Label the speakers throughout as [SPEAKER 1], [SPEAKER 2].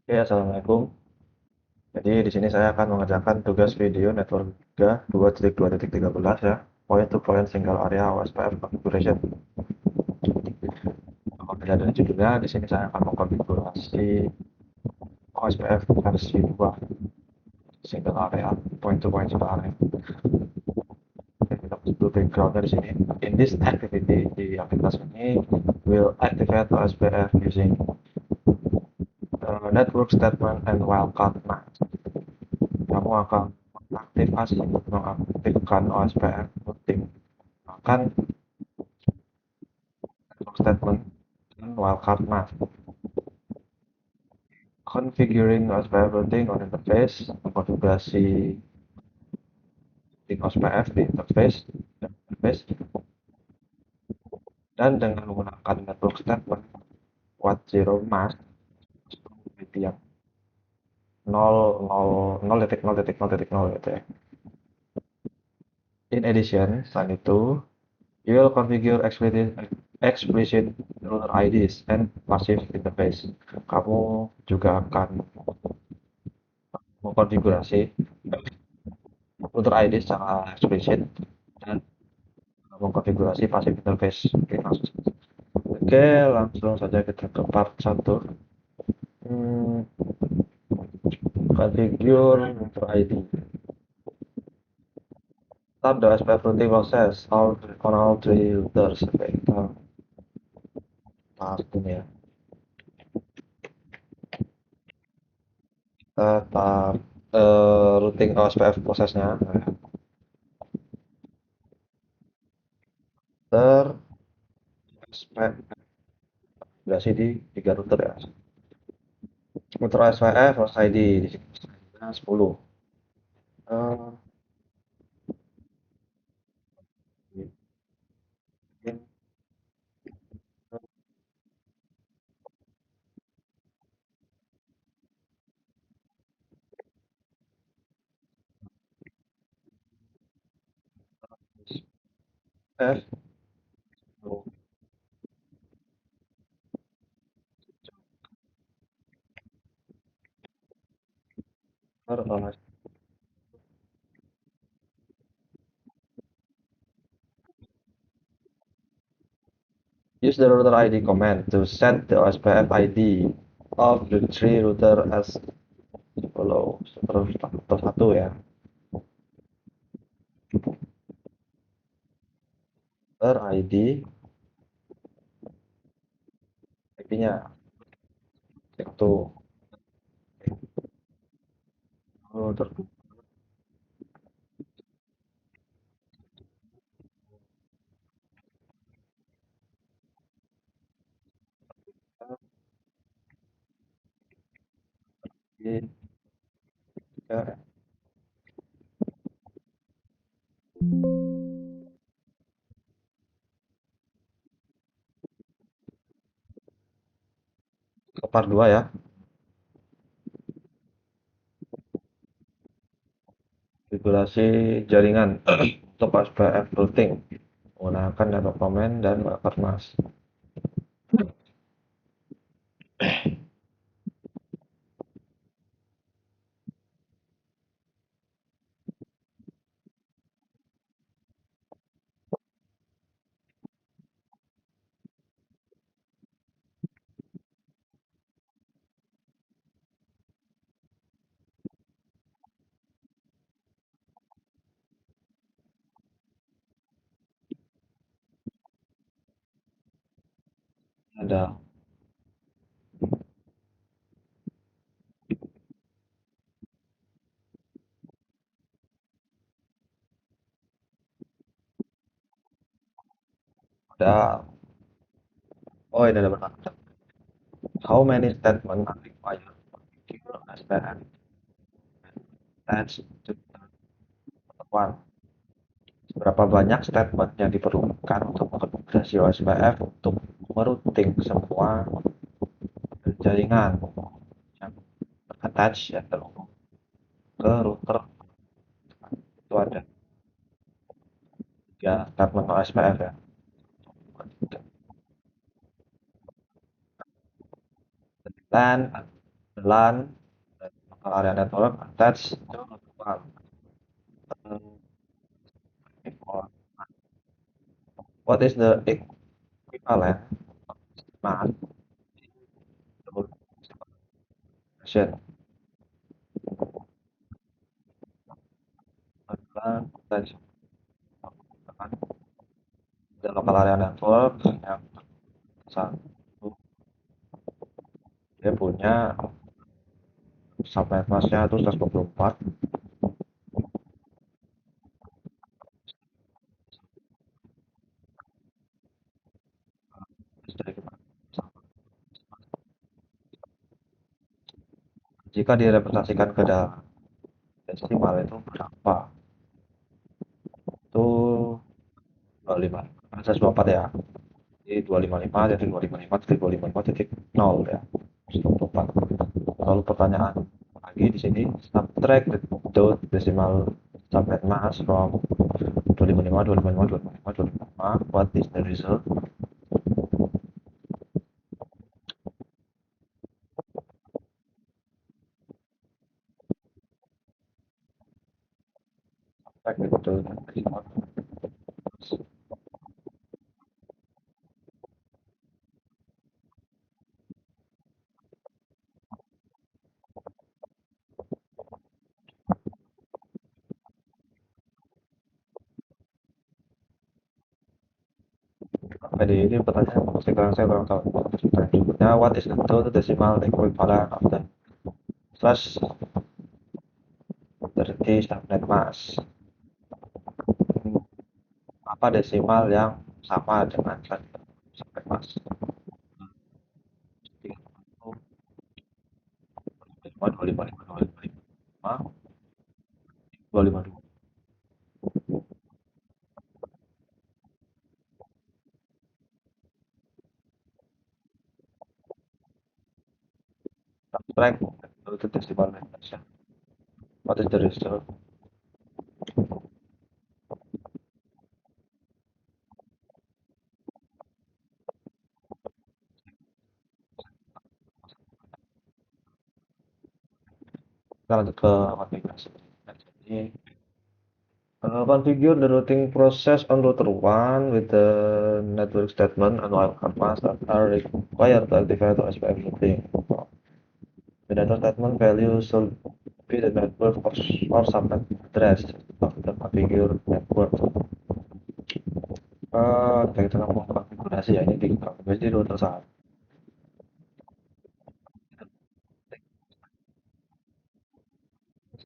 [SPEAKER 1] Oke, assalamualaikum. Jadi di sini saya akan mengerjakan tugas video network 3 2.2.13 ya. Point to point single area OSPF configuration. Kalau dilihat dari judulnya, di sini saya akan mengkonfigurasi OSPF versi 2 single area, point to point single area. Oke, kita masuk dulu backgroundnya di sini. In this activity, di aktivitas ini, will activate OSPF using network statement and wildcard mask. Kamu akan mengaktifkan OSPF routing akan network statement dan wildcard mask. Configuring OSPF routing on interface, konfigurasi di OSPF di interface, dan dengan menggunakan network statement what zero mask yang 0.0.0.0 gitu ya. In addition, selain itu, you will configure explicit router IDs and passive interface. Kamu juga akan mengkonfigurasi router ID secara eksplisit dan mengkonfigurasi passive interface. Oke, langsung saja kita ke part 1. Hmm, configure router ID. Start the SPF routing process on all three routers. Oke, kita tahap ini ya. Kita tahap routing OSPF prosesnya. Router SPF berasi di 3 router ya. Router SPF host ID di sini 10. Eh, F router use the router ID command to set the OSPF ID of the three router as follow. Terus satu ya. Router ID IP-nya satu. Router tiga ke part 2 ya. Konfigurasi jaringan untuk OSPF routing menggunakan network command dan wildcard mask. Ada ada oh ini ada benar. How many statement are required to configure OSPF? That's to one. Berapa banyak statement yang diperlukan untuk mengkonfigurasi OSPF untuk merouting semua jaringan yang attach ya terhubung ke router itu ada 3 statement OSPF ya. Dan LAN dan local area network attached to router 1. What is the equivalent mass version adalah attached the local area network yang satu, dia punya subnet masknya itu 124. Jika direpresentasikan ke dalam desimal itu berapa? Itu 25. Ada 24 ya. Jadi 255 jadi 255 titik 255 titik 0 ya. 124. Lalu pertanyaan lagi di sini, subtract the decimal subnet mass from 255 255 255 255. What is the result? Subtract the decimal. Jadi ini pertanyaan sekarang saya kurang tahu. Berikutnya, what is the total decimal equivalent of the slash 30 subnet mass? Apa desimal yang sama dengan subnet mass? 255. Subtract the decimal notation. What is the result? Kita lanjut ke konfigurasi. Jadi, configure the routing process on router 1 with the network statement and wildcard mask that are required to activate the SPF routing. The network statement value should be the network or subnet address of the configure network. Kita ngomong konfigurasi ya, ini di konfigurasi di router 1.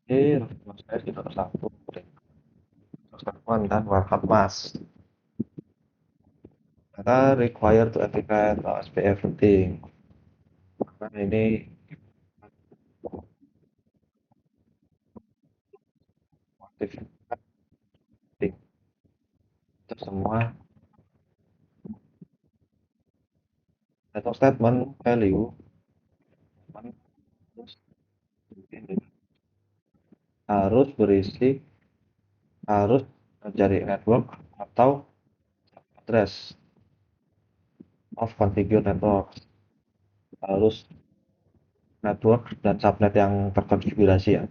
[SPEAKER 1] Jadi, router di router 1. One dan wildcard mask. Maka required to activate the SPF routing. Karena ini aktif itu semua network statement value harus berisi harus mencari network atau address of configure network, harus network dan subnet yang terkonfigurasi ya,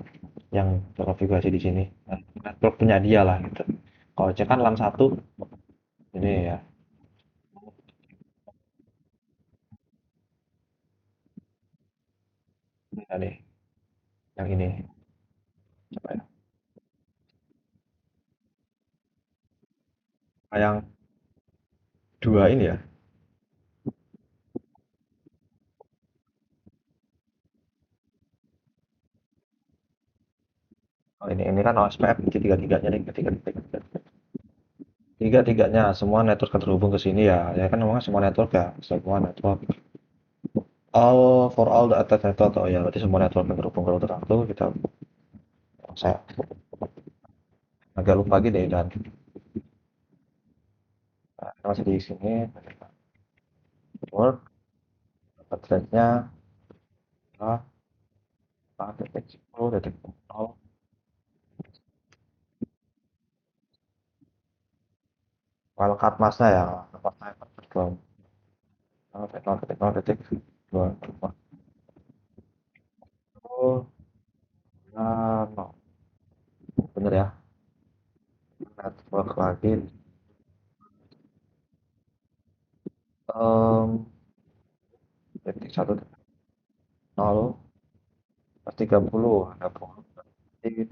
[SPEAKER 1] yang terkonfigurasi di sini. Network punya dia lah gitu. Kalau cek kan LAN 1 ini ya. Nah, nih yang ini coba ya. Yang dua ini ya. Oh, ini kan OSPF tiga-tiganya nih, tiga-tiganya semua network terhubung ke sini ya. Ya kan memang semua network ya, semua network. All for all the attached network, oh ya berarti semua network yang terhubung ke router satu kita, saya agak lupa gini dan masih di sini network address-nya 4.10.0 wildcard mask-nya ya tempatnya 0.0.0.2. lagi. Em, Detik 1.0 pas 30 ada berarti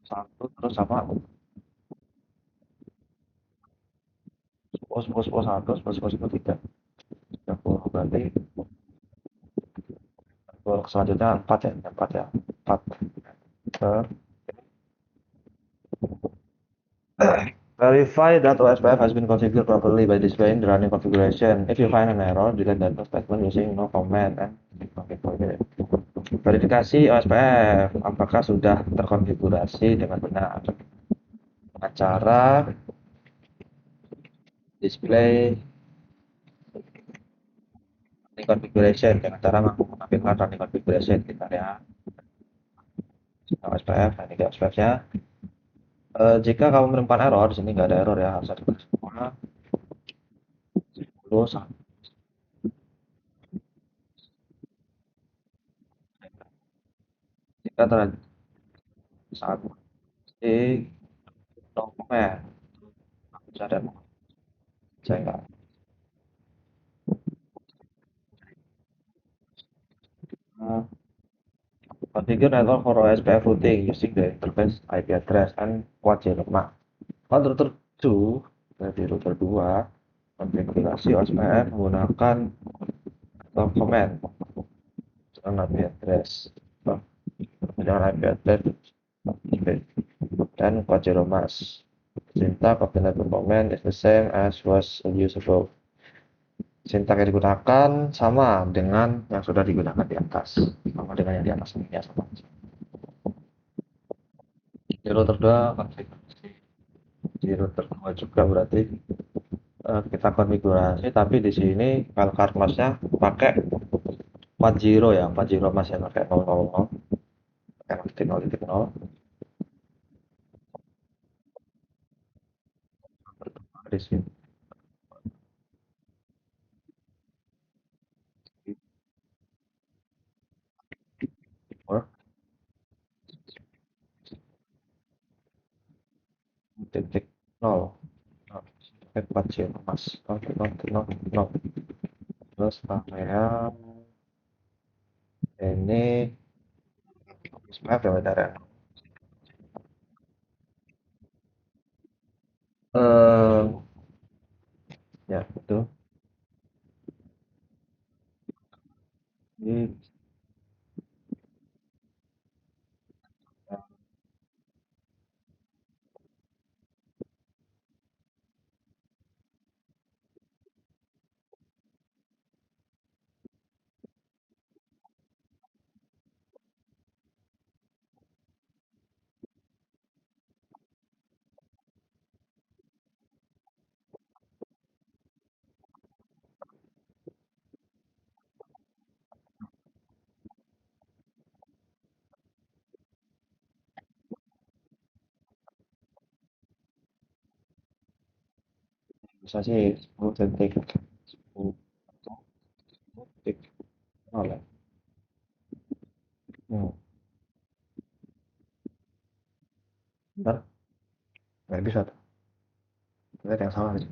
[SPEAKER 1] 1 terus sama pos 1 pos 3 30 berarti selanjutnya 4 ya 4 ya 4 ter verify that OSPF has been configured properly by displaying the running configuration. If you find an error, delete that statement using no comment and verifikasi OSPF apakah sudah terkonfigurasi dengan benar dengan cara display running configuration dengan cara mengampilkan running configuration kita ya OSPF nah ini OSPF-nya. Jika kamu menemukan error di sini nggak ada error ya harus ada semua terus jika terjadi saat di dokumen bisa ada saya nggak. Nah, configure network for OSPF routing using the interface IP address and port 05. Kalau router 2 berarti router 2 konfigurasi OSPF menggunakan command dengan IP address dengan IP address dan port 0 mas. Syntax of the network command is the same as was used above. Syntax yang digunakan sama dengan yang sudah digunakan di atas, sama dengan yang di atas ini ya sama. Di router 2 konfigurasi di router 2 juga berarti kita konfigurasi tapi di sini kalau kartmasnya pakai 40 ya 40 mas ya pakai 000 pakai 0.0.0 di sini titik 0 pakai 40 mas 0.0.0 terus pakaian ini maaf ya bentar ya eh ya itu ini bisa sih 10 detik 10 detik 0 ya hmm. Bentar nggak bisa tuh lihat yang salah sih.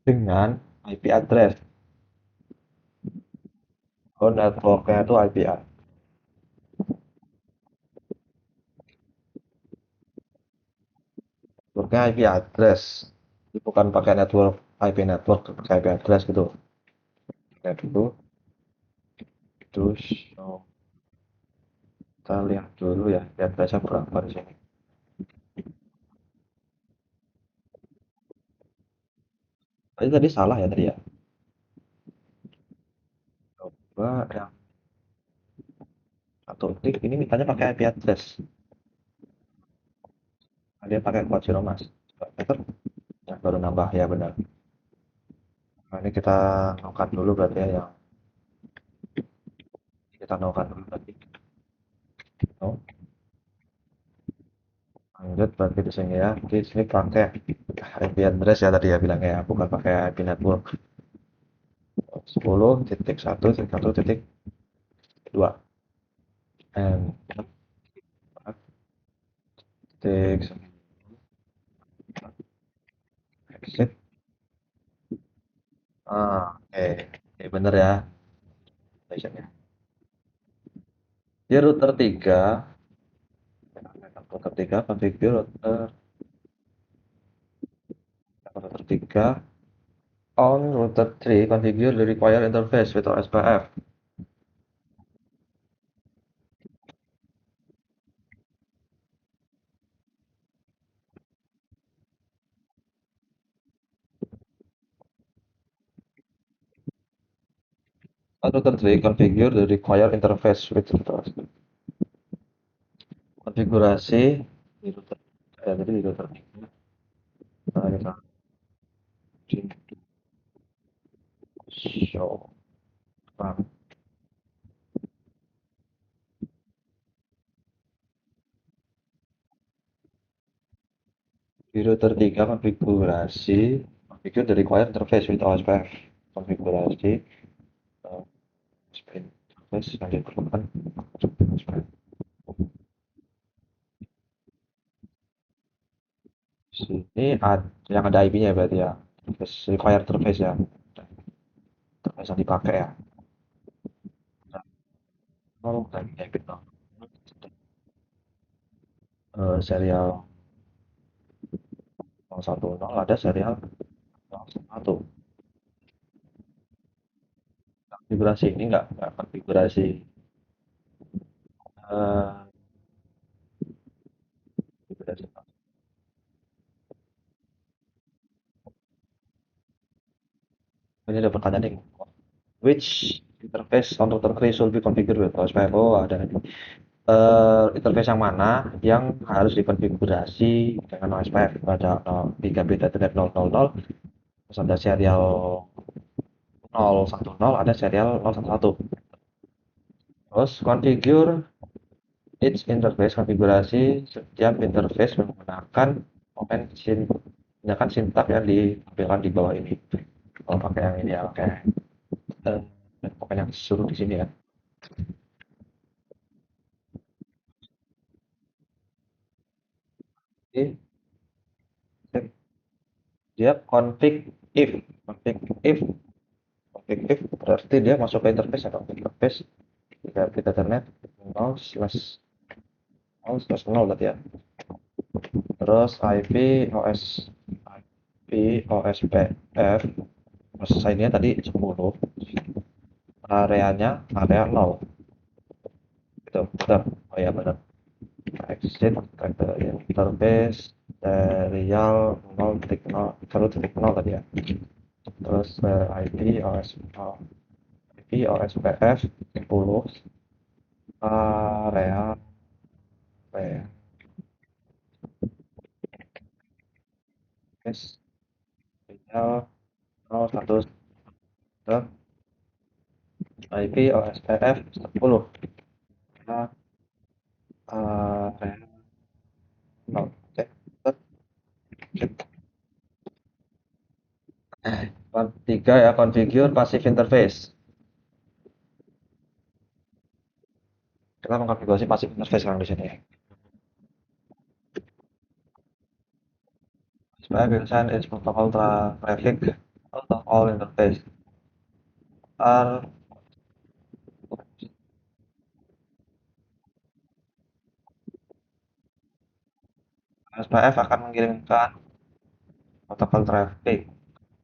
[SPEAKER 1] Dengan IP address oh networknya itu IP networknya IP address bukan pakai network IP network, pakai IP address gitu. Kayak dulu, terus kita lihat dulu ya, IP addressnya berapa di sini. Tadi salah ya tadi ya. Coba yang satu tik ini mintanya pakai IP address. Nah, dia pakai kuat zero mas. Better, ya, baru nambah ya benar. Nah, ini kita nokan dulu berarti ya yang kita nokan dulu berarti. No, lanjut berarti di sini ya. Di sini pakai IP address ya tadi ya bilangnya ya, bukan pakai IP network. 10.1.1.2 and titik exit. Oke. Oke, bener ya. Stationnya. Di router 3, router 3 configure router 3 on router 3 configure the required interface with OSPF. On router 3 configure the required interface with konfigurasi di router jadi di router 3. Nah, kita show. Nah, di router 3 konfigurasi configure the required interface with OSPF. Konfigurasi interface yang diperlukan untuk OSPF. Sini ada yang ada IP-nya berarti ya. Interface, required interface ya. Interface yang dipakai ya. Oh, dan IP no. Serial 010 ada serial 01. Konfigurasi ini enggak konfigurasi eh konfigurasi. Ini ada pertanyaan nih. Which interface on router 3 should be configured with OSPF? Oh, ada nih. Interface yang mana yang harus dikonfigurasi dengan OSPF? Ada 3 bit.net 000, terus ada serial 010, ada serial 011. Terus configure each interface, konfigurasi setiap interface menggunakan komen menggunakan syntax yang ditampilkan di bawah ini. Kalau pakai yang ini ya, pakai eh, komen yang suruh di sini ya. Oke, dia config if config if berarti dia masuk ke interface atau interface kita internet 0/0 berarti ya. Terus IP OSPF selesainya tadi 10, areanya area 0 gitu benar. Oh ya benar, exit interface serial 0.0 1.0 tadi ya. Terus IP OSPF 10 area area serial 01 IP OSPF 10 area 0. Oke. Tiga ya, configure passive interface. Kita mengkonfigurasi passive interface sekarang di sini. Supaya will send its protocol traffic out of all interface are SPF akan mengirimkan protokol traffic,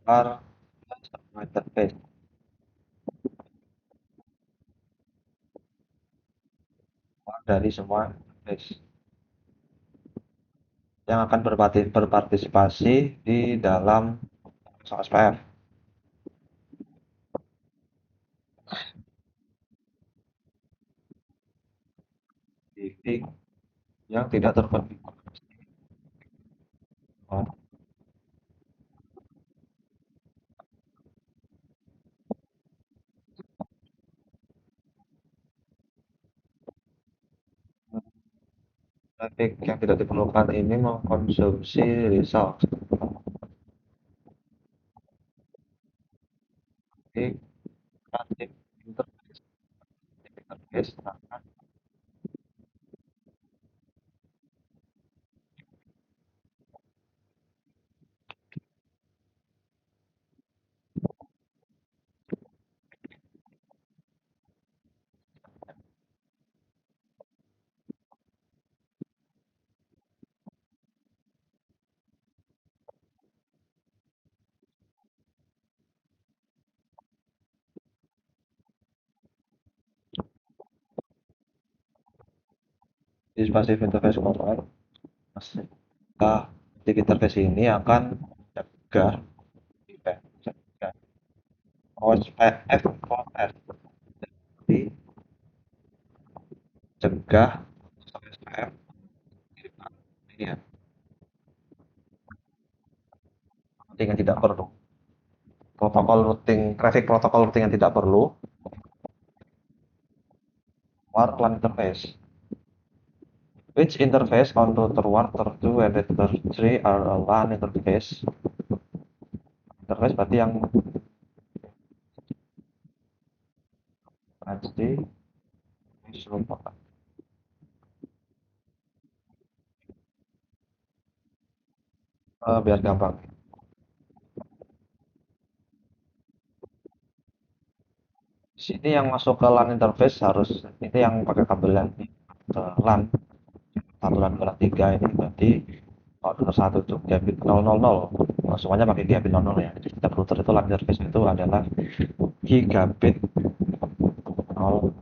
[SPEAKER 1] luar semua interface, keluar dari semua interface yang akan berpartisipasi di dalam SPF. Titik yang tidak terkonfigurasi. Traffic yang tidak diperlukan ini mengkonsumsi resource. Jadi, traffic interface, interface akan di passive interface controller. Nah, di interface ini akan mencegah mencegah OSPF jadi cegah OSPF ini ya, yang tidak perlu. Protokol routing, traffic protokol routing yang tidak perlu, keluar LAN interface. Which interface on router 1, router 2, and router 3 are a LAN interface? Interface berarti yang HD biar gampang. Sini yang masuk ke LAN interface harus ini yang pakai kabel LAN ke LAN 1 dan 3 ini berarti kalau router 1 itu gigabit 000, semuanya pakai gigabit 00 ya. Jadi setiap router itu LAN interface itu adalah gigabit 000.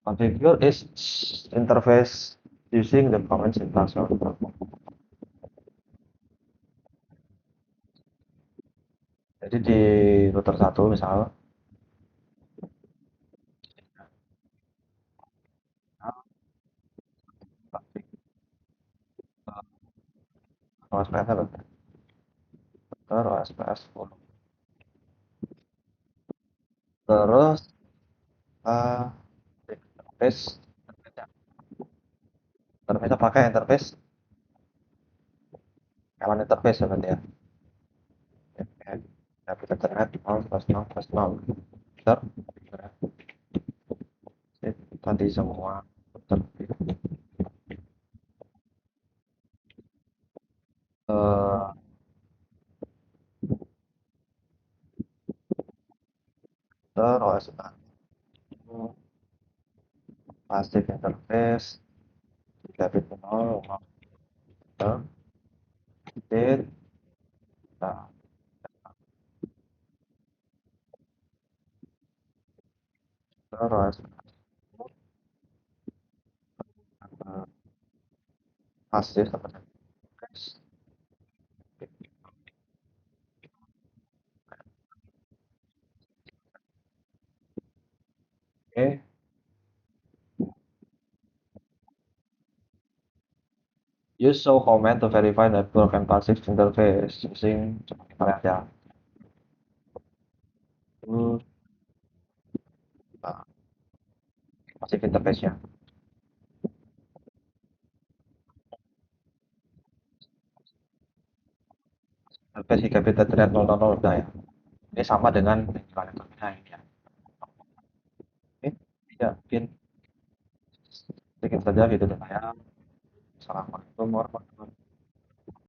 [SPEAKER 1] Configure is interface using the command syntax. Jadi di router 1 misal OSPF router OSPF terus uh, interface interface pakai interface kawan interface ya berarti ya. Ya, kita internet 0+0+0 Bentar. Tadi semua uh, terus plastik interface gigabit 0 bit. Nah, terus pasif seperti oke. Use show command to verify network and passive interface using coba kita lihat ya. Terus nah, passive interface ya. Interface gigabit internet 000 udah ya. Ini sama dengan yang terminal ini ya. Oke, ya mungkin sedikit saja gitu deh ya. Assalamualaikum warahmatullahi wabarakatuh.